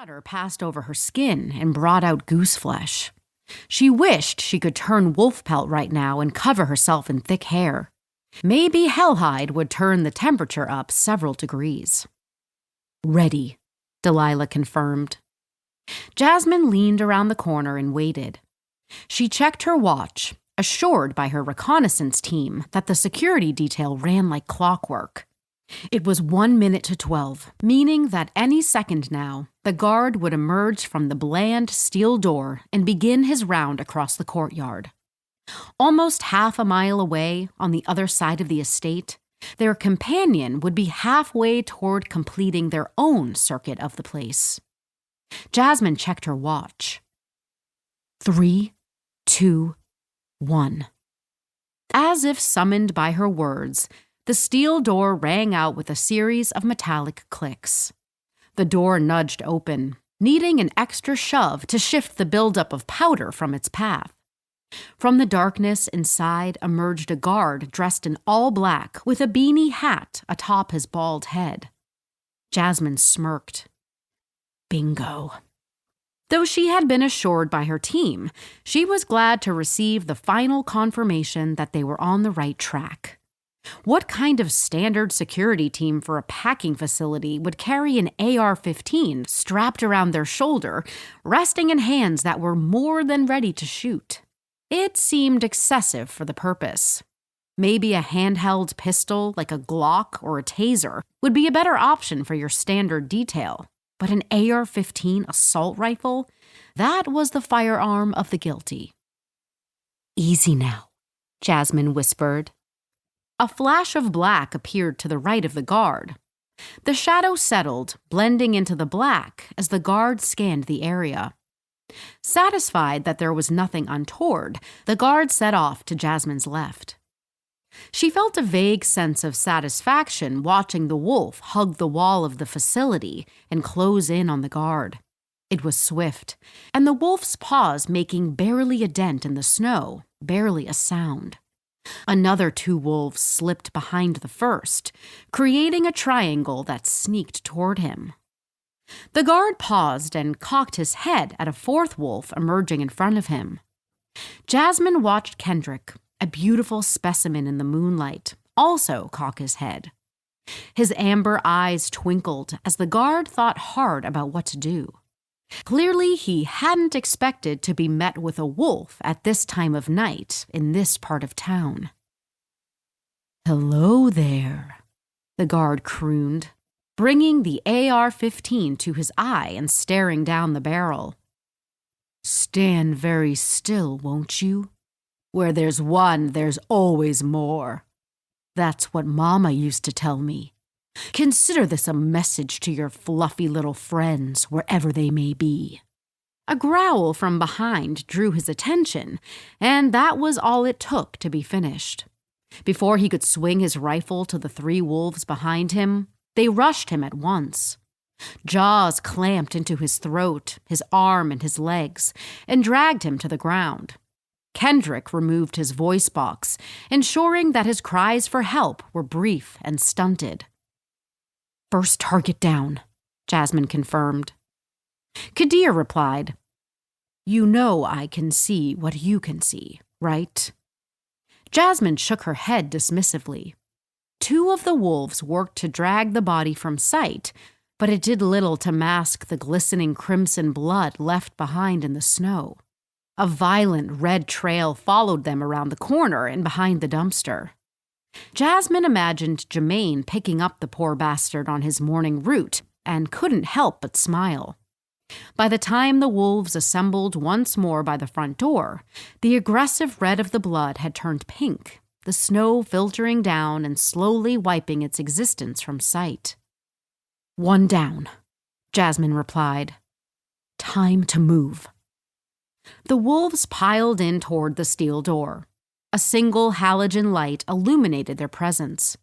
shudder passed over her skin and brought out goose flesh. She wished she could turn wolf pelt right now and cover herself in thick hair. Maybe hellhide would turn the temperature up several degrees. "Ready," Delilah confirmed. Jasmine leaned around the corner and waited. She checked her watch, assured by her reconnaissance team that the security detail ran like clockwork. It was 1 minute to 12, meaning that any second now, the guard would emerge from the bland steel door and begin his round across the courtyard. Almost half a mile away, on the other side of the estate, their companion would be halfway toward completing their own circuit of the place. Jasmine checked her watch. 3, 2, 1. As if summoned by her words, the steel door rang out with a series of metallic clicks. The door nudged open, needing an extra shove to shift the buildup of powder from its path. From the darkness inside emerged a guard dressed in all black with a beanie hat atop his bald head. Jasmine smirked. Bingo. Though she had been assured by her team, she was glad to receive the final confirmation that they were on the right track. What kind of standard security team for a packing facility would carry an AR-15 strapped around their shoulder, resting in hands that were more than ready to shoot? It seemed excessive for the purpose. Maybe a handheld pistol like a Glock or a taser would be a better option for your standard detail. But an AR-15 assault rifle? That was the firearm of the guilty. "Easy now," Jasmine whispered. A flash of black appeared to the right of the guard. The shadow settled, blending into the black as the guard scanned the area. Satisfied that there was nothing untoward, the guard set off to Jasmine's left. She felt a vague sense of satisfaction watching the wolf hug the wall of the facility and close in on the guard. It was swift, and the wolf's paws making barely a dent in the snow, barely a sound. Another 2 wolves slipped behind the first, creating a triangle that sneaked toward him. The guard paused and cocked his head at a 4th wolf emerging in front of him. Jasmine watched Kendrick, a beautiful specimen in the moonlight, also cock his head. His amber eyes twinkled as the guard thought hard about what to do. Clearly, he hadn't expected to be met with a wolf at this time of night in this part of town. "Hello there," the guard crooned, bringing the AR-15 to his eye and staring down the barrel. "Stand very still, won't you? Where there's one, there's always more. That's what Mama used to tell me. Consider this a message to your fluffy little friends, wherever they may be." A growl from behind drew his attention, and that was all it took to be finished. Before he could swing his rifle to the 3 wolves behind him, they rushed him at once. Jaws clamped into his throat, his arm, and his legs, and dragged him to the ground. Kendrick removed his voice box, ensuring that his cries for help were brief and stunted. "First target down," Jasmine confirmed. Kadir replied, "You know I can see what you can see, right?" Jasmine shook her head dismissively. 2 of the wolves worked to drag the body from sight, but it did little to mask the glistening crimson blood left behind in the snow. A violent red trail followed them around the corner and behind the dumpster. Jasmine imagined Jermaine picking up the poor bastard on his morning route and couldn't help but smile. By the time the wolves assembled once more by the front door, the aggressive red of the blood had turned pink, the snow filtering down and slowly wiping its existence from sight. "One down," Jasmine replied. "Time to move." The wolves piled in toward the steel door. A single halogen light illuminated their presence.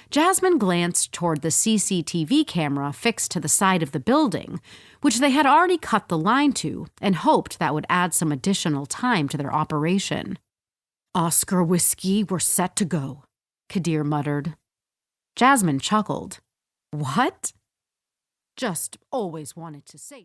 Jasmine glanced toward the CCTV camera fixed to the side of the building, which they had already cut the line to, and hoped that would add some additional time to their operation. "Oscar Whiskey, we're set to go," Kadir muttered. Jasmine chuckled. "What?" "Just always wanted to say